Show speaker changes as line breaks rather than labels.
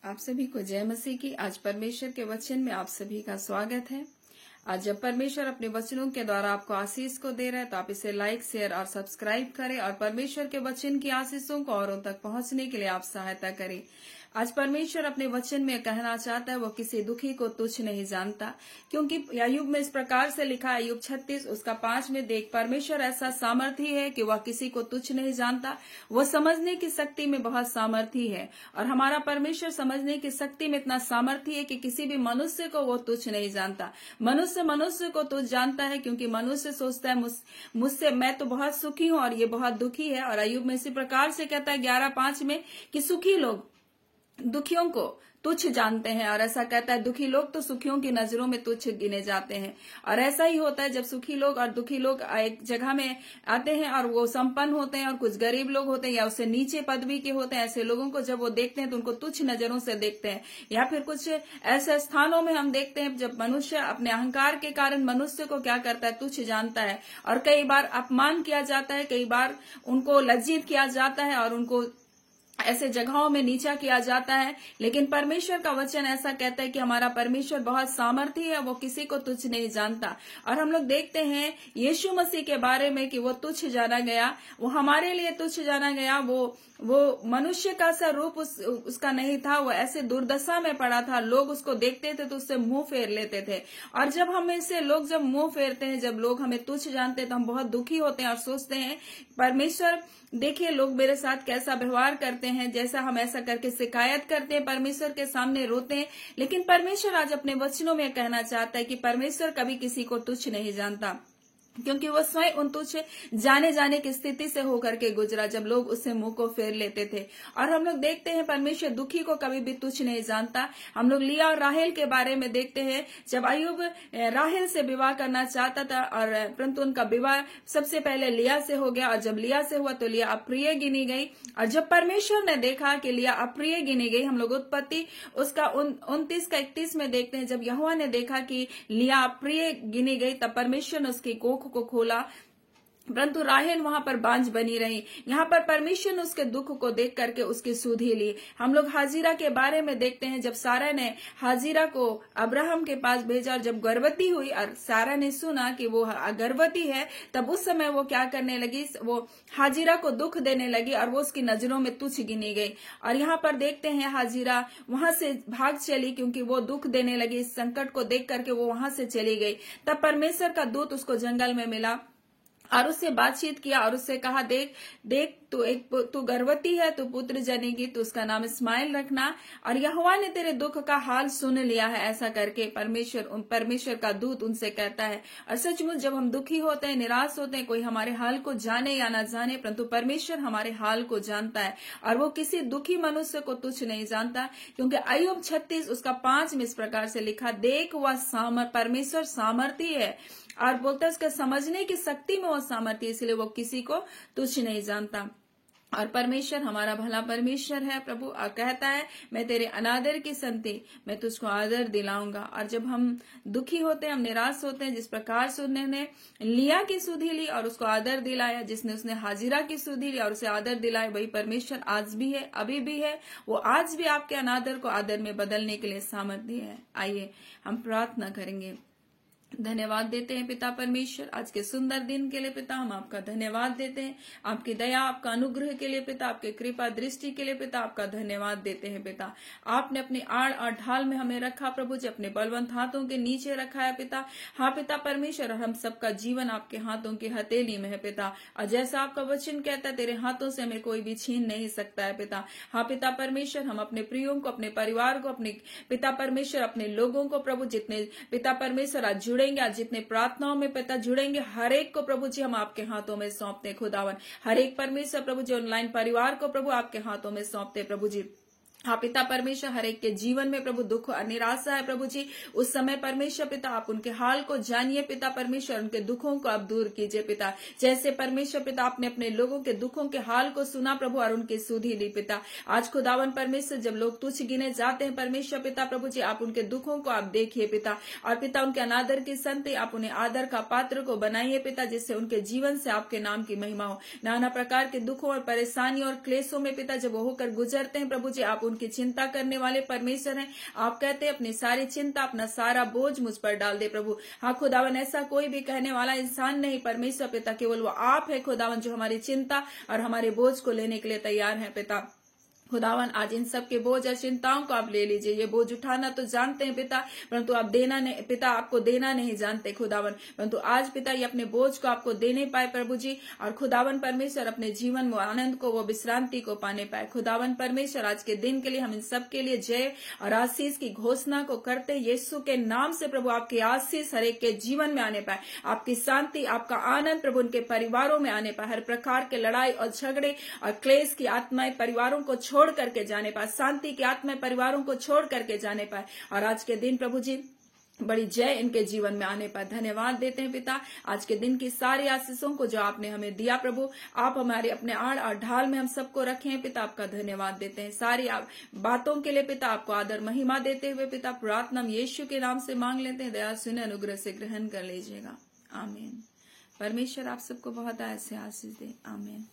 आप सभी को जय मसीह की। आज परमेश्वर के वचन में आप सभी का स्वागत है। आज जब परमेश्वर अपने वचनों के द्वारा आपको आशीष को दे रहा है तो आप इसे लाइक, शेयर और सब्सक्राइब करें और परमेश्वर के वचन की आशीषों को औरों तक पहुंचने के लिए आप सहायता करें। आज परमेश्वर अपने वचन में कहना चाहता है वो किसी दुखी को तुच्छ नहीं जानता, क्योंकि अय्यूब में इस प्रकार से लिखा है, अय्यूब 36 उसका 5 में देख, परमेश्वर ऐसा सामर्थी है कि वह किसी को तुच्छ नहीं जानता, वह समझने की शक्ति में बहुत सामर्थी है। और हमारा परमेश्वर समझने की शक्ति में इतना सामर्थी है कि किसी भी मनुष्य को वो तुच्छ नहीं जानता। मनुष्य को तुच्छ जानता है, क्योंकि मनुष्य सोचता है मुझसे मैं तो बहुत सुखी हूँ और ये बहुत दुखी है। और अय्यूब में इसी प्रकार से कहता है 11:5 में कि सुखी लोग दुखियों को तुच्छ जानते हैं, और ऐसा कहता है दुखी लोग तो सुखियों की नजरों में तुच्छ गिने जाते हैं। और ऐसा ही होता है जब सुखी लोग और दुखी लोग एक जगह में आते हैं और वो संपन्न होते हैं और कुछ गरीब लोग होते हैं या उससे नीचे पदवी के होते हैं, ऐसे लोगों को जब वो देखते हैं तो उनको तुच्छ नजरों से देखते हैं। या फिर कुछ ऐसे स्थानों में हम देखते हैं जब मनुष्य अपने अहंकार के कारण मनुष्य को क्या करता है, तुच्छ जानता है, और कई बार अपमान किया जाता है, कई बार उनको लज्जित किया जाता है और उनको ऐसे जगहों में नीचा किया जाता है। लेकिन परमेश्वर का वचन ऐसा कहता है कि हमारा परमेश्वर बहुत सामर्थी है, वो किसी को तुच्छ नहीं जानता। और हम लोग देखते हैं यीशु मसीह के बारे में कि वो तुच्छ जाना गया, वो हमारे लिए तुच्छ जाना गया। वो मनुष्य का सा रूप उसका नहीं था, वो ऐसे दुर्दशा में पड़ा था, लोग उसको देखते थे तो उससे मुंह फेर लेते थे। और जब हमें से लोग जब मुंह फेरते हैं, जब लोग हमें तुच्छ जानते हैं तो हम बहुत दुखी होते हैं और सोचते हैं परमेश्वर देखिए लोग मेरे साथ कैसा व्यवहार करते हैं, जैसा हम ऐसा करके शिकायत करते हैं, परमेश्वर के सामने रोते हैं। लेकिन परमेश्वर आज अपने वचनों में कहना चाहता है कि परमेश्वर कभी किसी को तुच्छ नहीं जानता, क्योंकि वो स्वयं उन तुच्छ जाने की स्थिति से होकर के गुजरा जब लोग उससे मुंह को फेर लेते थे। और हम लोग देखते हैं परमेश्वर दुखी को कभी भी तुच्छ नहीं जानता। हम लोग लिया और राहेल के बारे में देखते हैं, जब अय्यूब राहेल से विवाह करना चाहता था और परंतु उनका विवाह सबसे पहले लिया से हो गया, और जब लिया से हुआ तो लिया अप्रिय गिनी गई। और जब परमेश्वर ने देखा कि लिया अप्रिय गिनी गई, हम लोग उत्पत्ति उसका 29 का 31 में देखते हैं, जब यहोवा ने देखा कि लिया अप्रिय गिनी गई तब परमेश्वर ने उसकी कोख को खोला, परंतु राहेल वहां पर बांझ बनी रही। यहाँ पर परमेश्वर ने उसके दुख को देख करके उसकी सुधि ली। हम लोग हाजिरा के बारे में देखते हैं, जब सारा ने हाजिरा को अब्राहम के पास भेजा और जब गर्भवती हुई और सारा ने सुना कि वो गर्भवती है, तब उस समय वो क्या करने लगी, वो हाजिरा को दुख देने लगी और वो उसकी नजरों में तुच्छ गिनी गई। और यहाँ पर देखते हैं हाजिरा वहां से भाग चली, क्योंकि वो दुख देने लगी। इस संकट को देख करके वो वहां से चली गई। तब परमेश्वर का दूत उसको जंगल में मिला और उससे बातचीत किया और उससे कहा, देख तू गर्भवती है, तू पुत्र जनेगी, तो उसका नाम इस्माइल रखना, और यहोवा ने तेरे दुख का हाल सुन लिया है। ऐसा करके परमेश्वर का दूत उनसे कहता है। और सचमुच जब हम दुखी होते हैं, निराश होते हैं, कोई हमारे हाल को जाने या ना जाने, परंतु परमेश्वर हमारे हाल को जानता है और वो किसी दुखी मनुष्य को तुच्छ नहीं जानता। क्योंकि अय्यूब 36 उसका 5 में इस प्रकार से लिखा, देख वह परमेश्वर सामर्थी है, और बोलता है उसके समझने की शक्ति में वो सामर्थ्य, इसलिए वो किसी को तुच्छ नहीं जानता। और परमेश्वर हमारा भला परमेश्वर है प्रभु, और कहता है मैं तेरे अनादर की संति मैं तुझको आदर दिलाऊंगा। और जब हम दुखी होते हैं, हम निराश होते हैं, जिस प्रकार से उन्होंने लिया की सुधि ली और उसको आदर दिलाया, उसने हाजिरा की सुधि ली और उसे आदर दिलाया, वही परमेश्वर आज भी है, अभी भी है। वो आज भी आपके अनादर को आदर में बदलने के लिए सामर्थ्य है। आइए हम प्रार्थना करेंगे। धन्यवाद देते हैं पिता परमेश्वर आज के सुंदर दिन के लिए। पिता हम आपका धन्यवाद देते हैं, आपकी दया, आपका अनुग्रह के लिए पिता, आपके कृपा दृष्टि के लिए पिता, आपका धन्यवाद देते हैं पिता। आपने अपनी आड़ और ढाल में हमें रखा प्रभु जी, अपने बलवंत हाथों के नीचे रखा है पिता। हाँ पिता परमेश्वर, हम सबका जीवन आपके हाथों की हथेली में है पिता, और जैसा आपका वचन कहता है तेरे हाथों से हमें कोई भी छीन नहीं सकता है पिता। हाँ पिता परमेश्वर, हम अपने प्रियों को, अपने परिवार को, अपने पिता परमेश्वर, अपने लोगों को प्रभु, जितने पिता परमेश्वर आज जुड़ेंगे, आज जितने प्रार्थनाओं में पिता जुड़ेंगे, हर एक को प्रभु जी हम आपके हाथों में सौंपते खुदावन। हर एक परमेश्वर प्रभु जी ऑनलाइन परिवार को प्रभु आपके हाथों में सौंपते प्रभु जी। हाँ पिता परमेश्वर, हर एक के जीवन में प्रभु दुख और निराशा है प्रभु जी, उस समय परमेश्वर पिता आप उनके हाल को जानिए पिता परमेश्वर, उनके दुखों को आप दूर कीजिए पिता। जैसे परमेश्वर पिता आपने अपने लोगों के दुखों के हाल को सुना प्रभु और उनकी सुधि ली पिता। आज खुदावन परमेश्वर, जब लोग तुच्छ गिने जाते हैं परमेश्वर पिता प्रभु जी, आप उनके दुखों को आप देखिए पिता, और पिता उनके अनादर की संति आप उन्हें आदर का पात्र को बनाइए पिता, जिससे उनके जीवन से आपके नाम की महिमा हो। नाना प्रकार के दुखों और परेशानियों और क्लेशों में पिता जब वो होकर गुजरते हैं प्रभु जी, आप उनकी चिंता करने वाले परमेश्वर हैं। आप कहते हैं अपनी सारी चिंता, अपना सारा बोझ मुझ पर डाल दे प्रभु। हाँ खुदावन, ऐसा कोई भी कहने वाला इंसान नहीं परमेश्वर पिता, केवल वो आप है खुदावन जो हमारी चिंता और हमारे बोझ को लेने के लिए तैयार है पिता। खुदावन आज इन सब के बोझ और चिंताओं को आप ले लीजिए। ये बोझ उठाना तो जानते हैं पिता, परंतु आप देना नहीं पिता, आपको देना नहीं जानते खुदावन, परंतु आज पिता ये अपने बोझ को आपको देने पाए प्रभु जी। और खुदावन परमेश्वर अपने जीवन में आनंद को, वो विश्रांति को पाने पाए। खुदावन परमेश्वर आज के दिन के लिए हम इन सब के लिए जय और आशीष की घोषणा को करते यीशु के नाम से प्रभु। आपकी आशीष हर एक के जीवन में आने पाए, आपकी शांति, आपका आनंद प्रभु उनके परिवारों में आने पाए। हर प्रकार के लड़ाई और झगड़े और क्लेश की आत्माएं परिवारों को छोड़ करके जाने पाए, शांति की आत्मा परिवारों को छोड़ करके जाने पाए। और आज के दिन प्रभु जी बड़ी जय इनके जीवन में आने पाए। धन्यवाद देते हैं पिता आज के दिन की सारी आशीषों को जो आपने हमें दिया प्रभु। आप हमारे अपने आड़ और ढाल में हम सबको रखे हैं पिता, आपका धन्यवाद देते हैं। सारी बातों के लिए पिता आपको आदर महिमा देते हुए पिता प्रार्थना हम यीशु के नाम से मांग लेते हैं। दया सुने अनुग्रह से ग्रहण कर लीजिएगा। आमीन। परमेश्वर आप सबको बहुत ऐसे आशीष दे। आमीन।